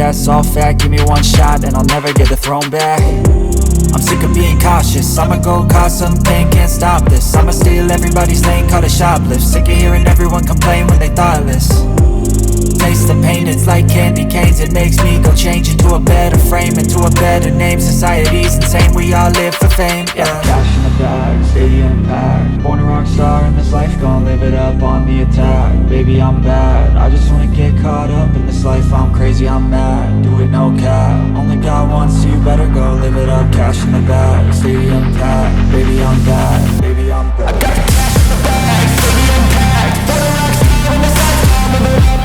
that's all fact. Give me one shot and I'll never get the throne back. I'm sick of being cautious, I'ma go cause something, can't stop this. I'ma steal everybody's lane, call it shoplift. Sick of hearing everyone complain when they thoughtless. Taste the pain, it's like candy canes. It makes me go change into a better frame, into a better name. Society's insane, we all live for fame, yeah. Cash in the bag, stadium packed. Born a rock star in this life, gon' live it up on the attack. Baby, I'm bad, I just wanna get caught up in this life. I'm crazy, I'm mad, do it no cap. Only got one, so you better go live it up. Cash in the bag, stadium packed. Baby, I'm bad, baby, I'm bad. I got the cash in the bag, stadium packed. Born a rock star in this life, gon' live it up.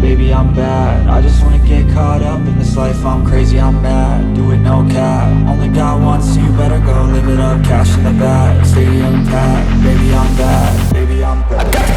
Baby, I'm bad, I just wanna get caught up in this life. I'm crazy, I'm mad, do it no cap. Only got one, so you better go live it up. Cash in the bag, stadium packed. Baby, I'm bad, baby, I'm bad.